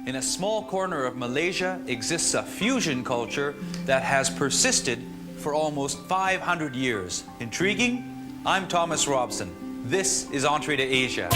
in a small corner of Malaysia exists a fusion culture that has persisted for almost 500 years. Intriguing? I'm Thomas Robson. This is Entree to Asia.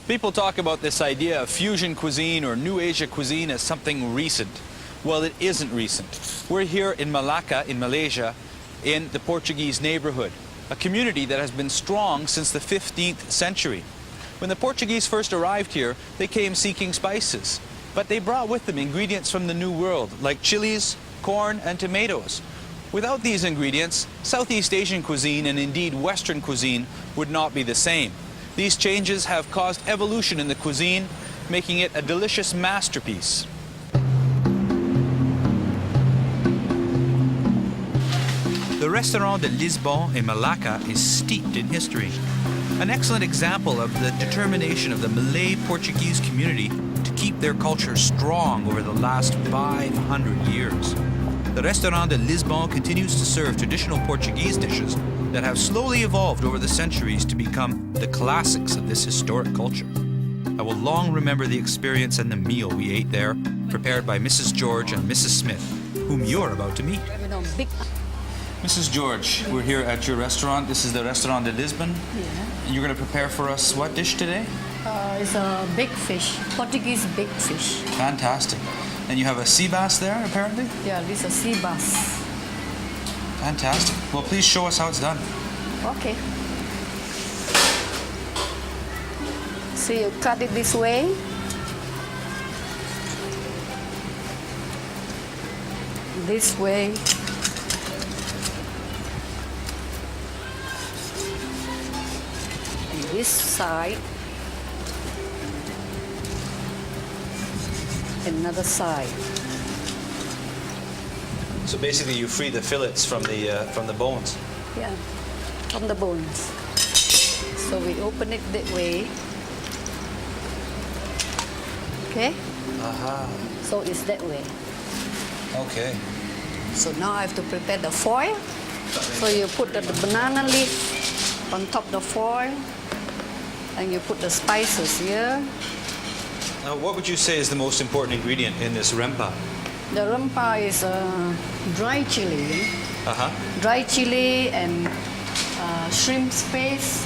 People talk about this idea of fusion cuisine or New Asia cuisine as something recent. Well, it isn't recent. We're here in Malacca, in Malaysia, in the Portuguese neighborhood, a community that has been strong since the 15th century. When the Portuguese first arrived here, they came seeking spices, but they brought with them ingredients from the New World, like chilies, corn, and tomatoes. Without these ingredients, Southeast Asian cuisine and indeed Western cuisine would not be the same. These changes have caused evolution in the cuisine, making it a delicious masterpiece. The Restaurant de Lisbon in Malacca is steeped in history. An excellent example of the determination of the Malay Portuguese community to keep their culture strong over the last 500 years. The Restaurant de Lisbon continues to serve traditional Portuguese dishes that have slowly evolved over the centuries to become the classics of this historic culture. I will long remember the experience and the meal we ate there, prepared by Mrs. George and Mrs. Smith, whom you're about to meet. Mrs. George, we're here at your restaurant. This is the Restaurant de Lisbon. Yeah. And you're going to prepare for us what dish today? It's a big fish, Portuguese big fish. Fantastic. And you have a sea bass there, apparently? Yeah, this is a sea bass. Fantastic. Well, please show us how it's done. Okay. So you cut it this way. This way. And this side. Another side. So basically, you free the fillets from the bones. Yeah, from the bones. So we open it that way. Okay? Aha. So it's that way. Okay. So now I have to prepare the foil. So you put the banana leaf on top of the foil, and you put the spices here. Now, what would you say is the most important ingredient in this rempa? The rempa is dry chili. Uh-huh. Dry chili and shrimp paste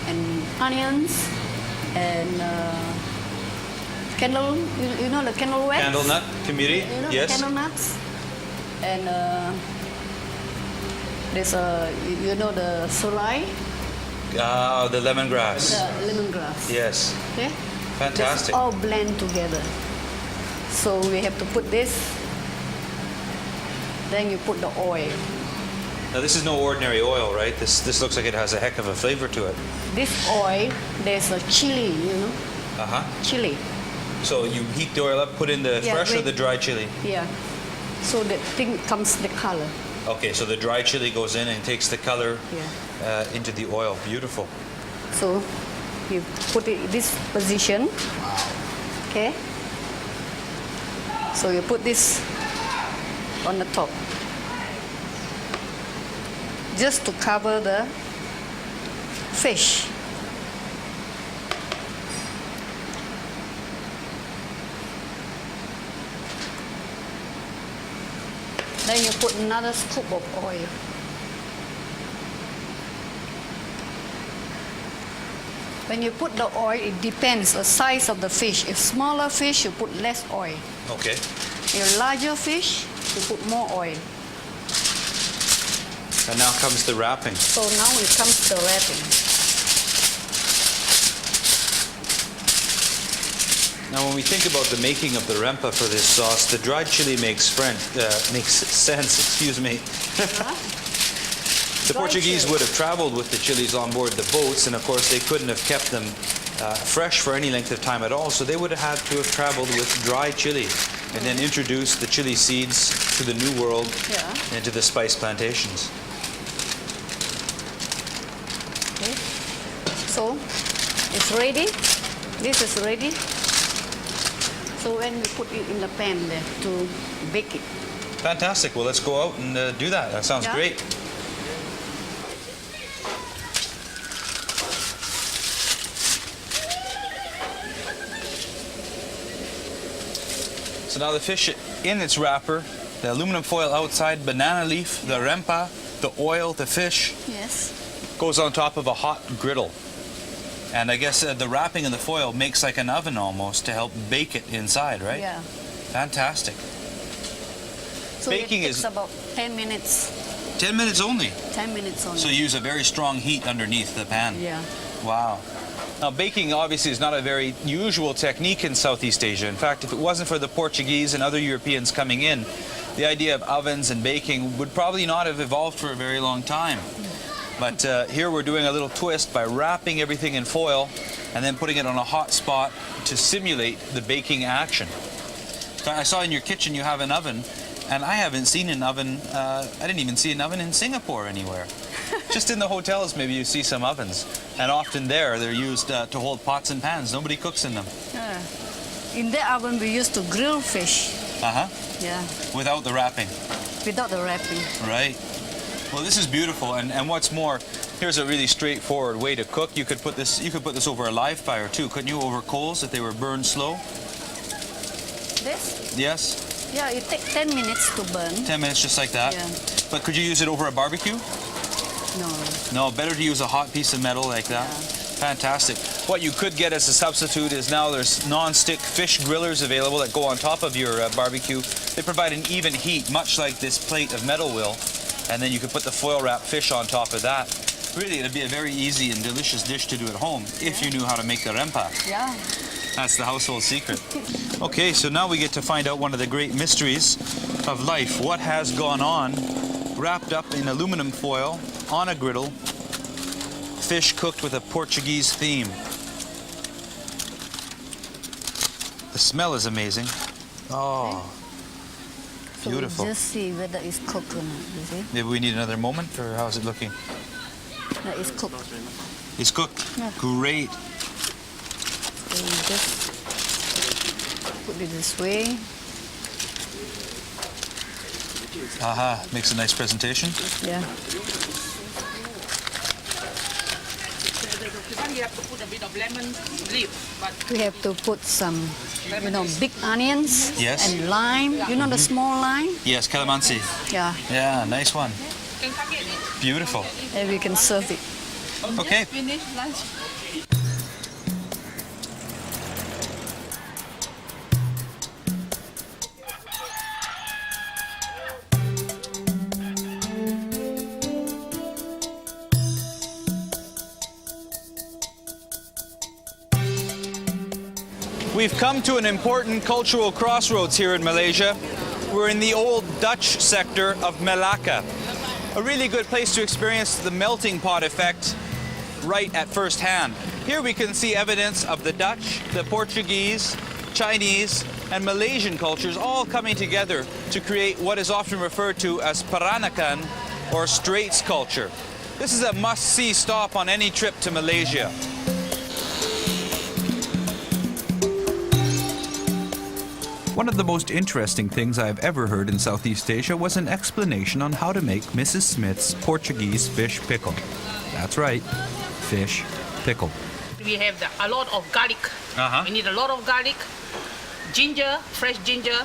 and onions and candle. You know the candle wax? Candle nut, kamiri, You know yes. the candle nuts. And there's you know the solai. The lemongrass. The lemongrass. Yes. Okay. Fantastic. This all blend together. So we have to put this. Then you put the oil. Now this is no ordinary oil, right? This looks like it has a heck of a flavor to it. This oil, there's a chili, you know. Uh-huh. Chili. So you heat the oil up, put in the fresh or the dry chili? Yeah. So the thing comes the color. Okay, so the dry chili goes in and takes the color into the oil. Beautiful. So you put it in this position. Wow. Okay. So you put this on the top. Just to cover the fish. Then you put another scoop of oil. When you put the oil, it depends the size of the fish. If smaller fish, you put less oil. Okay. If larger fish, you put more oil. And now comes the wrapping. So now it comes to the wrapping. Now, when we think about the making of the rempa for this sauce, the dried chili makes sense. Excuse me. The Portuguese would have traveled with the chilies on board the boats, and of course they couldn't have kept them fresh for any length of time at all, so they would have had to have traveled with dry chili. and then introduce the chili seeds to the New World Yeah. and to the spice plantations. Okay. So it's ready. This is ready. So when we put it in the pan there to bake it. Fantastic. Well, let's go out and do that. That sounds Yeah. great. So now the fish in its wrapper, the aluminum foil outside, banana leaf, the rempa, the oil, the fish, Yes. goes on top of a hot griddle. And I guess the wrapping in the foil makes like an oven almost to help bake it inside, right? Yeah. Fantastic. So Baking it takes is- about 10 minutes. 10 minutes only. 10 minutes only. So you use a very strong heat underneath the pan. Yeah. Wow. Now, baking obviously is not a very usual technique in Southeast Asia. In fact, if it wasn't for the Portuguese and other Europeans coming in, the idea of ovens and baking would probably not have evolved for a very long time. But here we're doing a little twist by wrapping everything in foil and then putting it on a hot spot to simulate the baking action. I saw in your kitchen you have an oven, and I haven't seen an oven, I didn't even see an oven in Singapore anywhere. Just in the hotels maybe you see some ovens, and often they're used to hold pots and pans. Nobody cooks in them. Yeah. In the oven we used to grill fish. Uh-huh. Yeah. Without the wrapping. Without the wrapping. Right. Well, this is beautiful, and what's more, here's a really straightforward way to cook. You could put this over a live fire too, couldn't you? Over coals if they were burned slow. This? Yes. Yeah, it takes 10 minutes to burn. 10 minutes just like that. Yeah. But could you use it over a barbecue? No. No, better to use a hot piece of metal like that. Yeah. Fantastic. What you could get as a substitute is now there's non-stick fish grillers available that go on top of your barbecue. They provide an even heat, much like this plate of metal will, and then you could put the foil wrap fish on top of that. Really, it'd be a very easy and delicious dish to do at home if you knew how to make the rempa. Yeah. That's the household secret. Okay, so now we get to find out one of the great mysteries of life. What has gone on, wrapped up in aluminum foil, on a griddle, fish cooked with a Portuguese theme. The smell is amazing. Oh, So beautiful. we just see whether it's cooked or not, you see? Maybe we need another moment, or how's it looking? That is cooked. It's cooked. Yeah. Great. So we just put it this way. Aha, makes a nice presentation. Yeah. You have to put a bit of lemon leaf, but We have to put some, big onions Yes. and lime. You know the small lime? Yes, calamansi. Yeah. Yeah, nice one. you can come in. Beautiful. And we can serve it. Okay. Finish lunch. We've come to an important cultural crossroads here in Malaysia. We're in the old Dutch sector of Malacca. A really good place to experience the melting pot effect right at first hand. Here we can see evidence of the Dutch, the Portuguese, Chinese, and Malaysian cultures all coming together to create what is often referred to as Peranakan or Straits culture. This is a must-see stop on any trip to Malaysia. One of the most interesting things I've ever heard in Southeast Asia was an explanation on how to make Mrs. Smith's Portuguese fish pickle. That's right, fish pickle. We have a lot of garlic. Uh-huh. We need a lot of garlic, ginger, fresh ginger,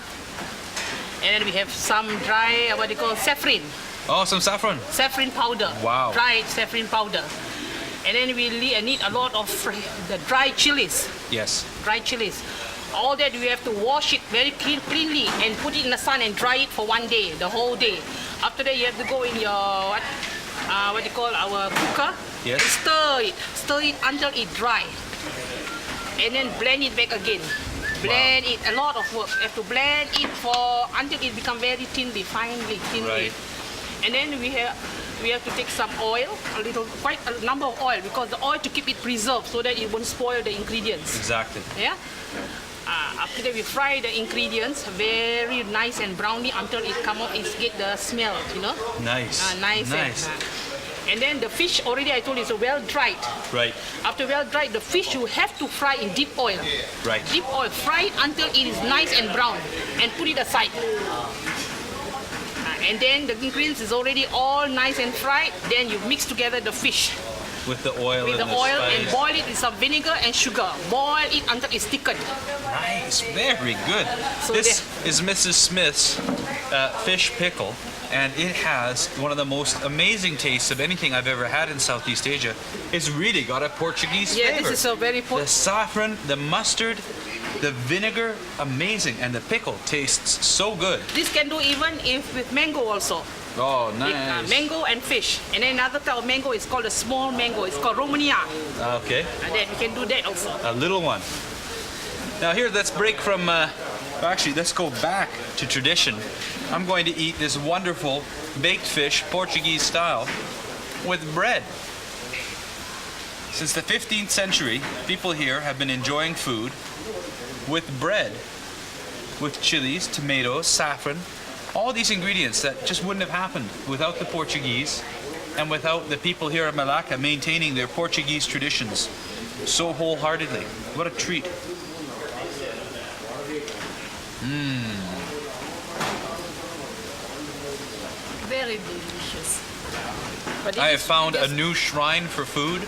and then we have some dry, saffron. Oh, some saffron. Saffron powder. Wow. Dried saffron powder. And then we need a lot of the dry chilies. Yes. Dry chilies. All that we have to wash it very cleanly and put it in the sun and dry it for one day, the whole day. After that, you have to go in your our cooker. Yes. And stir it until it dry, and then blend it back again. Blend it, a lot of work. You have to blend it until it become very thinly. Right. And then we have to take some oil, quite a number of oil, because the oil to keep it preserved so that it won't spoil the ingredients. Exactly. Yeah. After that, we fry the ingredients very nice and browny until it come out, it get the smell, you know. Nice. Nice. And then the fish already I told you is well dried. Right. After well dried, the fish you have to fry in deep oil. Right. Deep oil, fry it until it is nice and brown, and put it aside. And then the ingredients is already all nice and fried. Then you mix together the fish With the oil with and the oil and spice. boil it with some vinegar and sugar. Boil it until it's thickened. Nice, very good. So This is Mrs. Smith's fish pickle, and it has one of the most amazing tastes of anything I've ever had in Southeast Asia. It's really got a Portuguese Yeah, flavor. this is a very The saffron, the mustard, the vinegar, amazing, and the pickle tastes so good. This can do even if with mango also. Oh, With, nice. mango and fish. And then another type of mango is called a small mango. It's called Romania. Okay, And then we can do that also. a little one. Now here, let's break from, actually, let's go back to tradition. I'm going to eat this wonderful baked fish, Portuguese style, with bread. Since the 15th century, people here have been enjoying food with bread, with chilies, tomatoes, saffron, all these ingredients that just wouldn't have happened without the Portuguese and without the people here in Malacca maintaining their Portuguese traditions so wholeheartedly. What a treat. Very delicious. But I it have is found a just- new shrine for food,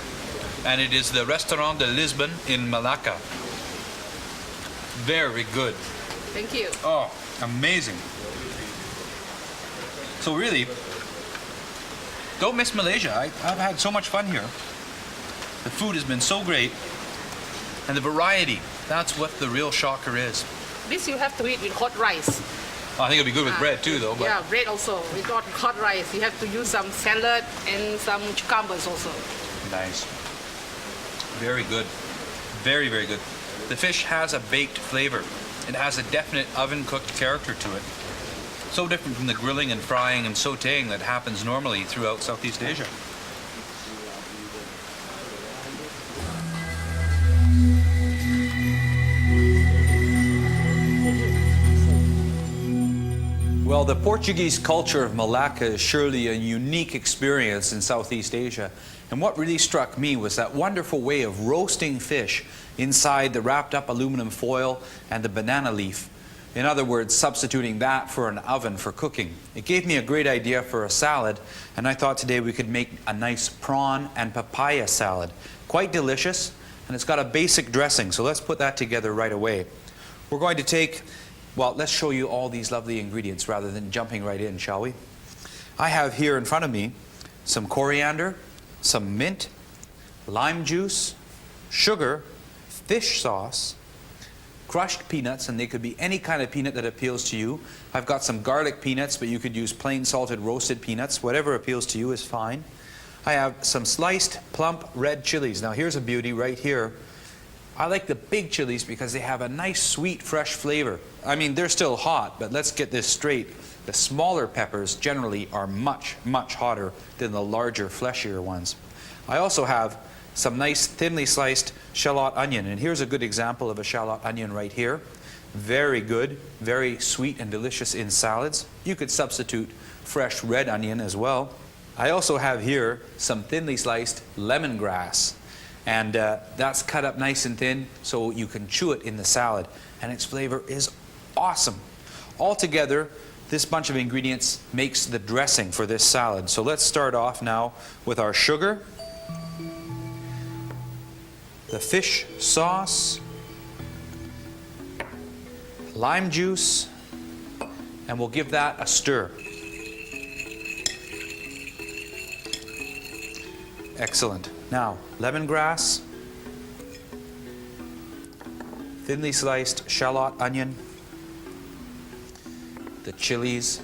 and it is the Restaurant de Lisbon in Malacca. Very good. Thank you. Oh, amazing. So really, don't miss Malaysia. I've had so much fun here. The food has been so great, and the variety, that's what the real shocker is. This you have to eat with hot rice. I think it'll be good with bread too, though. But Yeah, bread also. We got hot rice. You have to use some salad and some cucumbers also. nice. Very good. Very, very good. The fish has a baked flavor. It has a definite oven-cooked character to it. So different from the grilling and frying and sautéing that happens normally throughout Southeast Asia. Well, the Portuguese culture of Malacca is surely a unique experience in Southeast Asia. And what really struck me was that wonderful way of roasting fish inside the wrapped up aluminum foil and the banana leaf. In other words, substituting that for an oven for cooking. It gave me a great idea for a salad, and I thought today we could make a nice prawn and papaya salad. Quite delicious, and it's got a basic dressing, so let's put that together right away. We're going to take, well, let's show you all these lovely ingredients rather than jumping right in, shall we? I have here in front of me some coriander, some mint, lime juice, sugar, fish sauce, crushed peanuts, and they could be any kind of peanut that appeals to you. I've got some garlic peanuts, but you could use plain salted roasted peanuts. Whatever appeals to you is fine. I have some sliced plump red chilies. Now here's a beauty right here. I like the big chilies because they have a nice sweet fresh flavor. I mean, they're still hot, but let's get this straight. The smaller peppers generally are much, much hotter than the larger, fleshier ones. I also have some nice thinly sliced shallot onion, and here's a good example of a shallot onion right here. Very good, very sweet and delicious in salads. You could substitute fresh red onion as well. I also have here some thinly sliced lemongrass, and that's cut up nice and thin so you can chew it in the salad, and its flavor is awesome. Altogether, this bunch of ingredients makes the dressing for this salad. So let's start off now with our sugar, the fish sauce, lime juice, and we'll give that a stir. Excellent. Now, lemongrass, thinly sliced shallot onion, the chilies,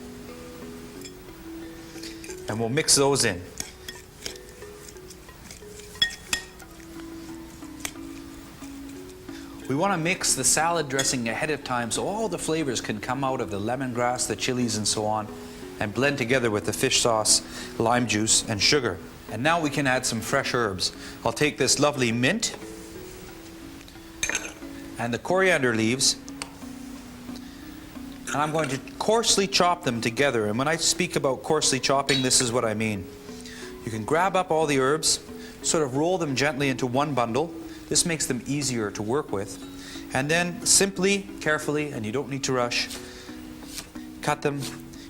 and we'll mix those in. We want to mix the salad dressing ahead of time so all the flavors can come out of the lemongrass, the chilies, and so on, and blend together with the fish sauce, lime juice, and sugar. And now we can add some fresh herbs. I'll take this lovely mint, and the coriander leaves, and I'm going to coarsely chop them together. And when I speak about coarsely chopping, this is what I mean. You can grab up all the herbs, sort of roll them gently into one bundle. This makes them easier to work with. And then simply, carefully, and you don't need to rush, cut them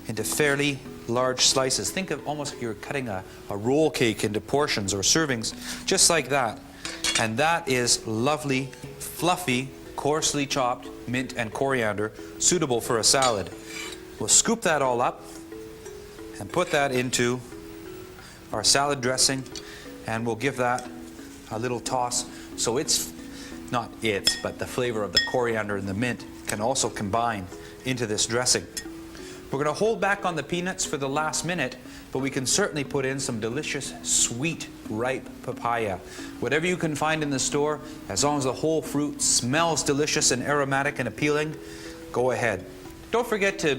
into fairly large slices. Think of almost like you're cutting a roll cake into portions or servings, just like that. And that is lovely, fluffy, coarsely chopped mint and coriander, suitable for a salad. We'll scoop that all up and put that into our salad dressing, and we'll give that a little toss. So it's not it, but the flavor of the coriander and the mint can also combine into this dressing. We're going to hold back on the peanuts for the last minute, but we can certainly put in some delicious, sweet, ripe papaya. Whatever you can find in the store, as long as the whole fruit smells delicious and aromatic and appealing, go ahead. Don't forget to,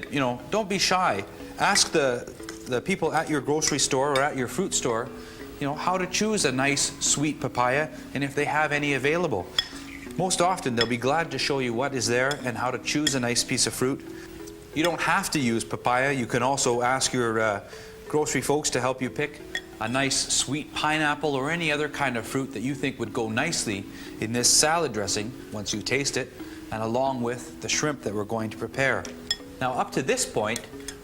don't be shy. Ask the people at your grocery store or at your fruit store, how to choose a nice, sweet papaya and if they have any available. Most often, they'll be glad to show you what is there and how to choose a nice piece of fruit. You don't have to use papaya. You can also ask your grocery folks to help you pick a nice sweet pineapple or any other kind of fruit that you think would go nicely in this salad dressing once you taste it, and along with the shrimp that we're going to prepare. Now, up to this point,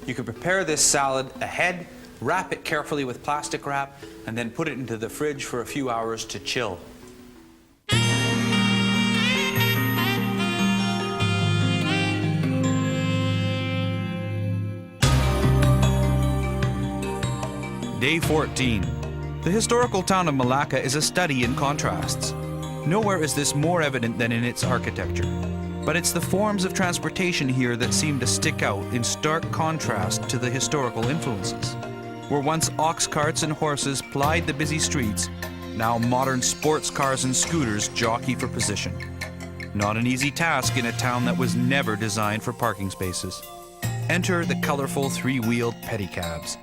you can prepare this salad ahead, wrap it carefully with plastic wrap, and then put it into the fridge for a few hours to chill. Day 14. The historical town of Malacca is a study in contrasts. Nowhere is this more evident than in its architecture. But it's the forms of transportation here that seem to stick out in stark contrast to the historical influences. Where once ox carts and horses plied the busy streets, now modern sports cars and scooters jockey for position. Not an easy task in a town that was never designed for parking spaces. Enter the colorful three-wheeled pedicabs.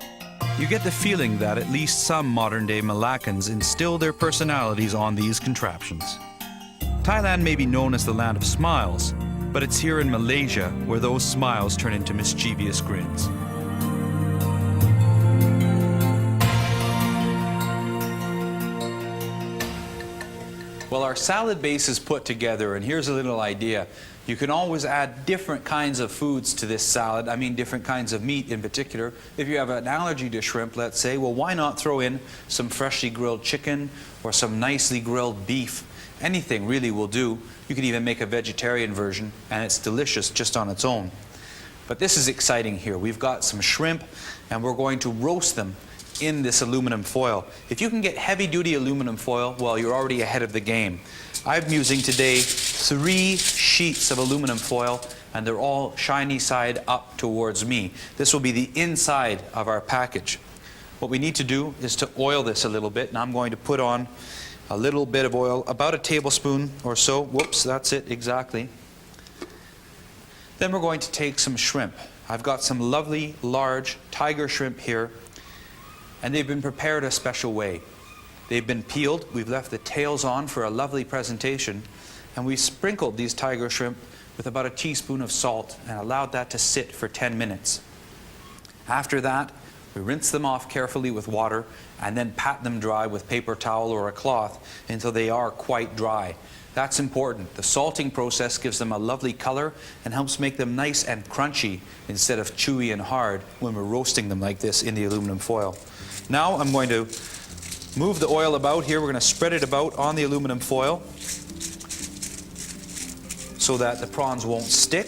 You get the feeling that at least some modern-day Malaccans instill their personalities on these contraptions. Thailand may be known as the land of smiles, but it's here in Malaysia where those smiles turn into mischievous grins. Well, our salad base is put together, and here's a little idea. You can always add different kinds of foods to this salad. I mean different kinds of meat in particular. If you have an allergy to shrimp, let's say, well, why not throw in some freshly grilled chicken or some nicely grilled beef? Anything really will do. You can even make a vegetarian version, and it's delicious just on its own. But this is exciting here. We've got some shrimp, and we're going to roast them in this aluminum foil. If you can get heavy-duty aluminum foil, well, you're already ahead of the game. I'm using today 3 sheets of aluminum foil, and they're all shiny side up towards me. This will be the inside of our package. What we need to do is to oil this a little bit, and I'm going to put on a little bit of oil, about a tablespoon or so. Whoops, that's it exactly. Then we're going to take some shrimp. I've got some lovely large tiger shrimp here, and they've been prepared a special way. They've been peeled, we've left the tails on for a lovely presentation, and we sprinkled these tiger shrimp with about a teaspoon of salt and allowed that to sit for 10 minutes. After that, we rinse them off carefully with water and then pat them dry with paper towel or a cloth until they are quite dry. That's important. The salting process gives them a lovely color and helps make them nice and crunchy instead of chewy and hard when we're roasting them like this in the aluminum foil. Now I'm going to move the oil about here. We're going to spread it about on the aluminum foil so that the prawns won't stick.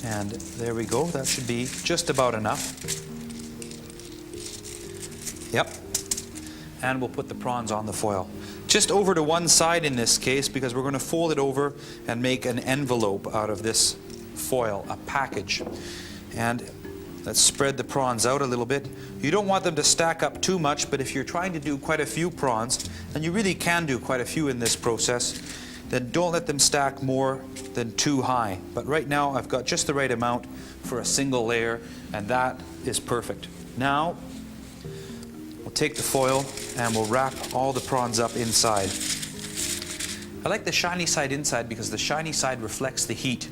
And there we go. That should be just about enough. Yep. And we'll put the prawns on the foil. Just over to one side in this case, because we're going to fold it over and make an envelope out of this foil, a package. And let's spread the prawns out a little bit. You don't want them to stack up too much, but if you're trying to do quite a few prawns, and you really can do quite a few in this process, then don't let them stack more than too high. But right now I've got just the right amount for a single layer, and that is perfect. Now we'll take the foil and we'll wrap all the prawns up inside. I like the shiny side inside because the shiny side reflects the heat.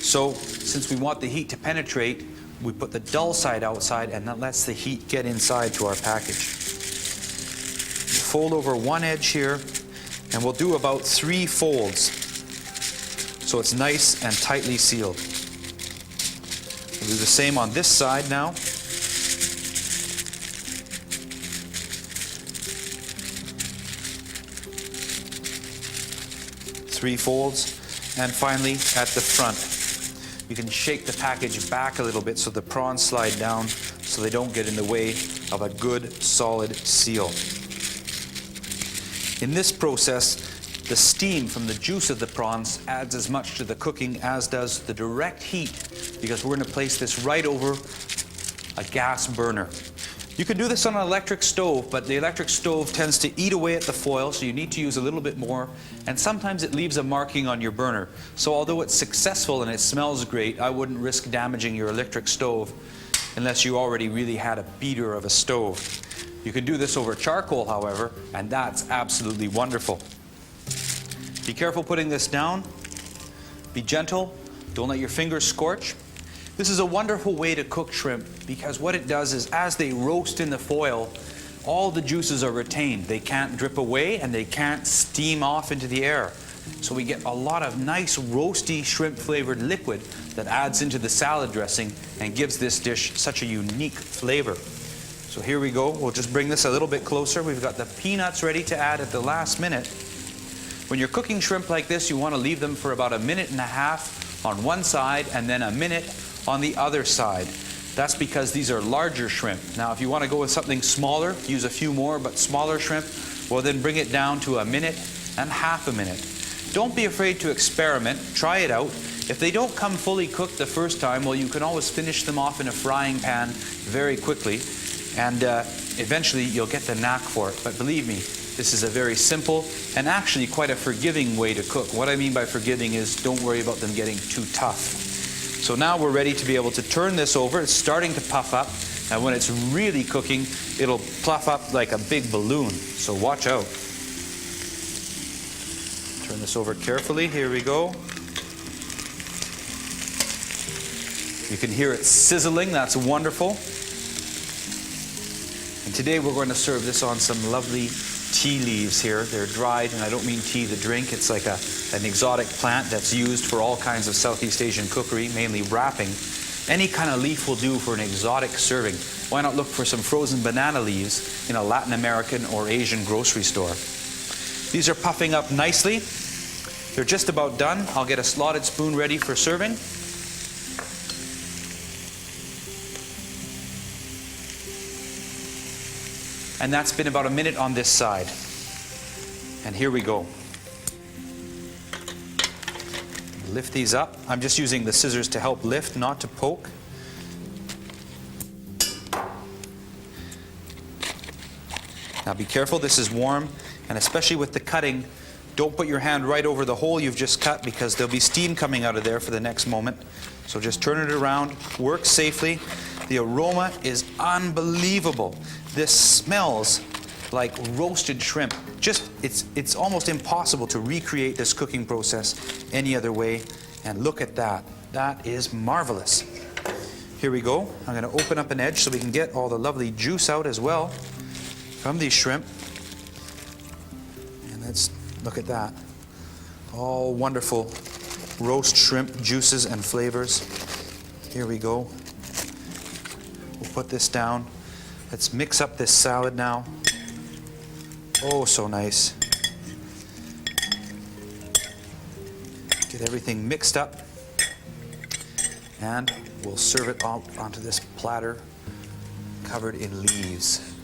So since we want the heat to penetrate, we put the dull side outside, and that lets the heat get inside to our package. Fold over one edge here, and we'll do about 3 folds so it's nice and tightly sealed. We'll do the same on this side now. 3 folds, and finally at the front. You can shake the package back a little bit so the prawns slide down so they don't get in the way of a good solid seal. In this process, the steam from the juice of the prawns adds as much to the cooking as does the direct heat, because we're going to place this right over a gas burner. You can do this on an electric stove, but the electric stove tends to eat away at the foil, so you need to use a little bit more, and sometimes it leaves a marking on your burner. So although it's successful and it smells great, I wouldn't risk damaging your electric stove unless you already really had a beater of a stove. You can do this over charcoal, however, and that's absolutely wonderful. Be careful putting this down. Be gentle. Don't let your fingers scorch. This is a wonderful way to cook shrimp because what it does is as they roast in the foil, all the juices are retained. They can't drip away and they can't steam off into the air. So we get a lot of nice roasty shrimp flavored liquid that adds into the salad dressing and gives this dish such a unique flavor. So here we go. We'll just bring this a little bit closer. We've got the peanuts ready to add at the last minute. When you're cooking shrimp like this, you want to leave them for about 1.5 minutes on one side and then 1 minute on the other side. That's because these are larger shrimp. Now if you want to go with something smaller, use a few more, but smaller shrimp, well then bring it down to 1.5 minutes. Don't be afraid to experiment, try it out. If they don't come fully cooked the first time, well you can always finish them off in a frying pan very quickly, and eventually you'll get the knack for it. But believe me, this is a very simple and actually quite a forgiving way to cook. What I mean by forgiving is don't worry about them getting too tough. So now we're ready to be able to turn this over. It's starting to puff up, and when it's really cooking, it'll puff up like a big balloon. So watch out. Turn this over carefully. Here we go. You can hear it sizzling. That's wonderful. And today we're going to serve this on some lovely tea leaves here. They're dried, and I don't mean tea the drink. It's like an exotic plant that's used for all kinds of Southeast Asian cookery, mainly wrapping. Any kind of leaf will do for an exotic serving. Why not look for some frozen banana leaves in a Latin American or Asian grocery store? These are puffing up nicely. They're just about done. I'll get a slotted spoon ready for serving. And that's been about 1 minute on this side. And here we go. Lift these up. I'm just using the scissors to help lift, not to poke. Now be careful, this is warm, and especially with the cutting, don't put your hand right over the hole you've just cut because there'll be steam coming out of there for the next moment. So just turn it around, work safely. The aroma is unbelievable. This smells like roasted shrimp. It's almost impossible to recreate this cooking process any other way. And look at that. That is marvelous. Here we go. I'm going to open up an edge so we can get all the lovely juice out as well from these shrimp. And let's look at that. All wonderful roast shrimp juices and flavors. Here we go. We'll put this down. Let's mix up this salad now. Oh, so nice. Get everything mixed up. And we'll serve it out onto this platter covered in leaves.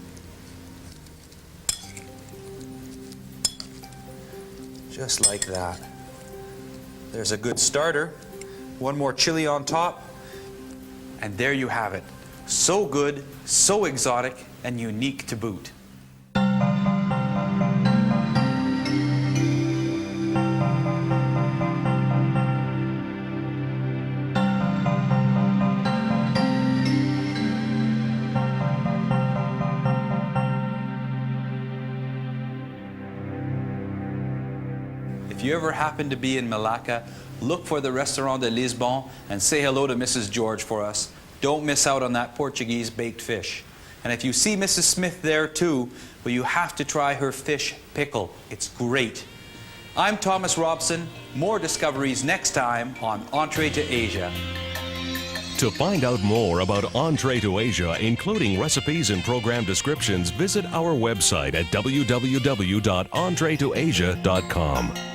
Just like that. There's a good starter. One more chili on top. And there you have it. So good, so exotic, and unique to boot. If you ever happen to be in Malacca, look for the Restaurant de Lisbon and say hello to Mrs. George for us. Don't miss out on that Portuguese baked fish. And if you see Mrs. Smith there too, well, you have to try her fish pickle. It's great. I'm Thomas Robson. More discoveries next time on Entree to Asia. To find out more about Entree to Asia, including recipes and program descriptions, visit our website at www.entreetoasia.com.